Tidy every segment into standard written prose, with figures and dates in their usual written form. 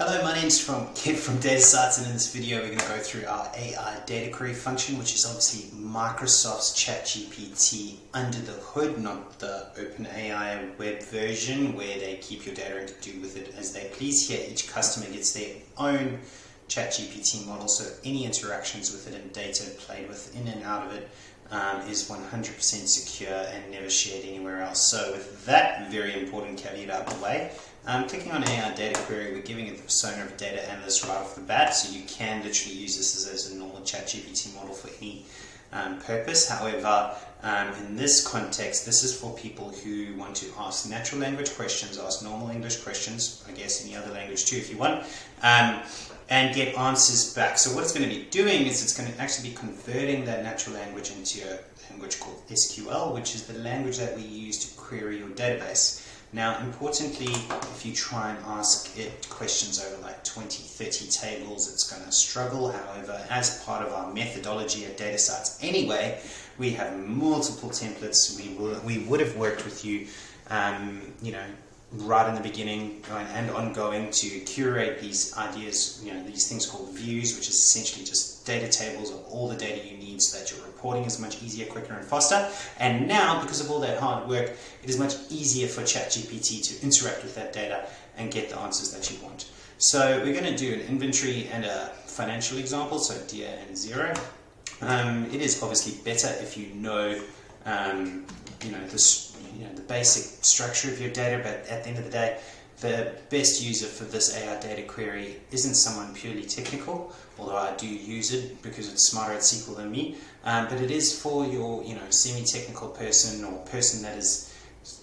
Hello, my name's Kev from dataSights, and in this video we're going to go through our AI data query function, which is obviously Microsoft's ChatGPT under the hood, not the OpenAI web version where they keep your data and do with it as they please. Here each customer gets their own ChatGPT model, so any interactions with it and data played with in and out of it is 100% secure and never shared anywhere else. So with that very important caveat out of the way, clicking on AI data query, we're giving it the persona of a data analyst right off the bat, so you can literally use this as a normal ChatGPT model for any purpose. However, in this context, this is for people who want to ask natural language questions, ask normal English questions, I guess any other language too if you want, and get answers back. So what it's going to be doing is it's going to actually be converting that natural language into a language called SQL, which is the language that we use to query your database. Now, importantly, if you try and ask it questions over like 20, 30 tables, it's going to struggle. However, as part of our methodology at dataSights anyway, we have multiple templates. We would have worked with you, right in the beginning and ongoing to curate these ideas, these things called views, which is essentially just data tables of all the data you need so that your reporting is much easier, quicker and faster. And now, because of all that hard work, it is much easier for ChatGPT to interact with that data and get the answers that you want. So we're going to do an inventory and a financial example, so dear and zero. It is obviously better if you know, the basic structure of your data, but at the end of the day, the best user for this AI data query isn't someone purely technical, although I do use it because it's smarter at SQL than me, but it is for your semi-technical person or person that is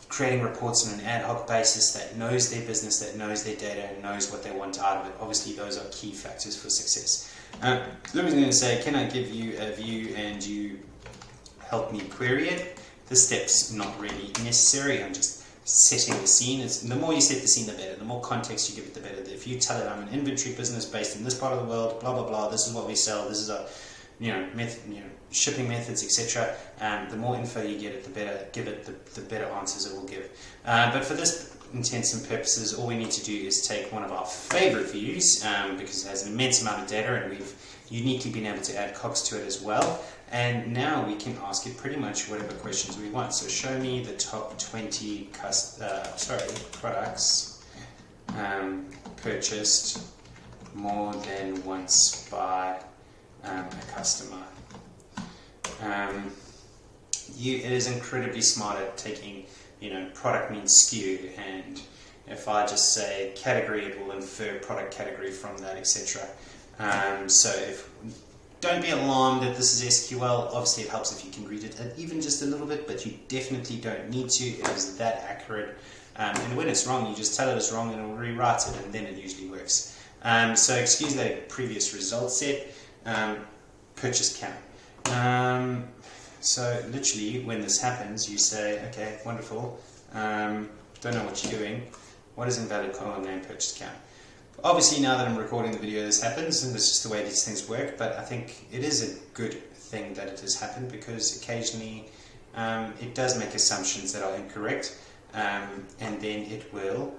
creating reports on an ad hoc basis, that knows their business, that knows their data and knows what they want out of it. Obviously those are key factors for success. So I was going to say, can I give you a view and you help me query it? This step's not really necessary. I'm just setting the scene. The more you set the scene, the better. The more context you give it, the better. If you tell it I'm an inventory business based in this part of the world, blah blah blah, this is what we sell, this is our shipping methods, etc. The more info you get it, the better. Give it the better answers it will give. But for this intents and purposes, all we need to do is take one of our favorite views, because it has an immense amount of data and we've uniquely been able to add cogs to it as well. And now we can ask it pretty much whatever questions we want. So show me the top 20 products purchased more than once by a customer. It is incredibly smart at taking, product means SKU, and if I just say category, it will infer product category from that, etc. Don't be alarmed that this is SQL. Obviously it helps if you can read it even just a little bit, but you definitely don't need to. It is that accurate. And when it's wrong, you just tell it it's wrong and it will rewrite it, and then it usually works. So excuse that previous result set. Purchase count. So literally when this happens, you say, okay, wonderful. Don't know what you're doing. What is invalid column name purchase count? Obviously, now that I'm recording the video, this happens, and it's just the way these things work, but I think it is a good thing that it has happened, because occasionally it does make assumptions that are incorrect, and then it will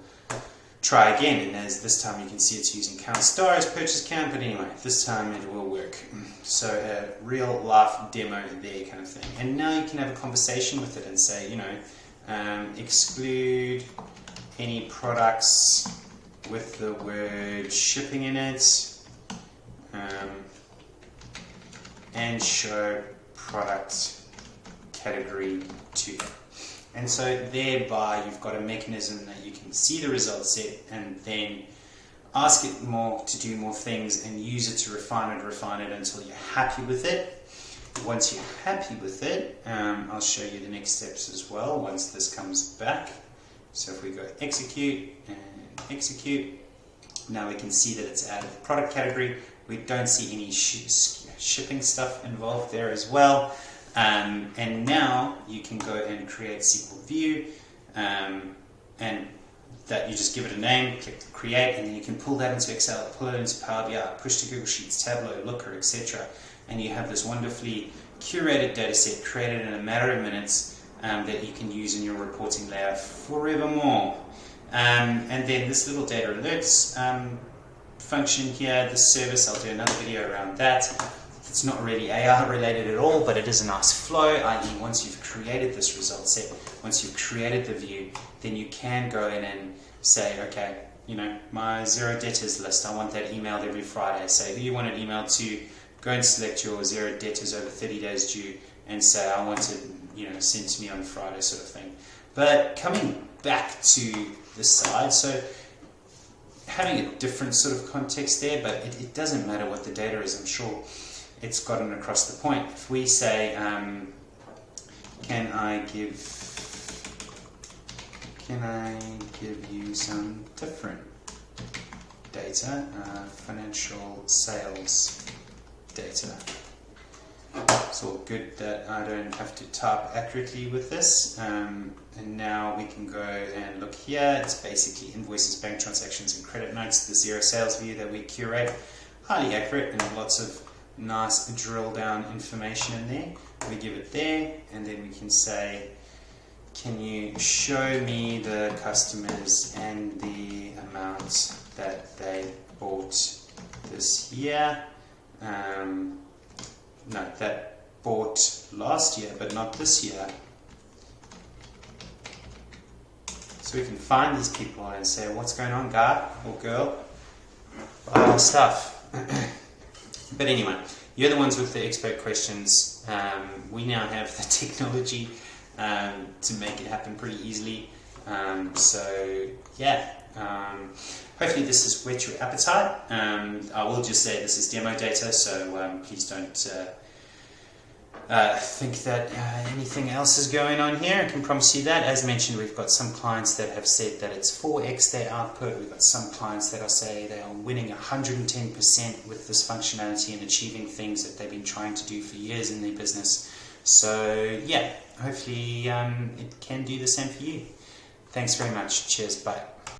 try again, and as this time you can see it's using count star as purchase count, but anyway, this time it will work. So a real life demo there kind of thing. And now you can have a conversation with it and say, exclude any products with the word shipping in it, and show product category 2. And so thereby you've got a mechanism that you can see the result set and then ask it more to do more things and use it to refine it until you're happy with it. Once you're happy with it, I'll show you the next steps as well once this comes back. So if we go execute and execute, now we can see that it's added the product category. We don't see any shipping stuff involved there as well. And now you can go and create SQL view, and that you just give it a name, click create, and then you can pull that into Excel, pull it into Power BI, push to Google Sheets, Tableau, Looker, etc. And you have this wonderfully curated data set created in a matter of minutes that you can use in your reporting layer forevermore. And then this little data alerts function here, this service. I'll do another video around that. It's not really AI related at all, but it is a nice flow, i.e. once you've created this result set, once you've created the view, then you can go in and say, okay, you know, my 0 debtors list, I want that emailed every Friday. Say who you want it emailed to, go and select your 0 debtors over 30 days due, and say I want it, you know, sent to me on Friday, sort of thing. But coming back to this side, so having a different sort of context there, but it doesn't matter what the data is, I'm sure it's gotten across the point. If we say, can I give you some different data, financial sales data. It's all good that I don't have to type accurately with this. And now we can go and look here. It's basically invoices, bank transactions, and credit notes, the 0 sales view that we curate. Highly accurate and lots of nice drill down information in there. We give it there, and then we can say, can you show me the customers and the amount that they bought this year? No, that bought last year, but not this year. So we can find these people and say, what's going on, guy or girl? Buy our stuff. But anyway, you're the ones with the expert questions. We now have the technology to make it happen pretty easily. So yeah, hopefully this has whet your appetite. I will just say this is demo data, so please don't think that anything else is going on here. I can promise you that. As mentioned, we've got some clients that have said that it's 4x their output. We've got some clients that are saying they are winning 110% with this functionality and achieving things that they've been trying to do for years in their business. So yeah, hopefully it can do the same for you. Thanks very much. Cheers. Bye.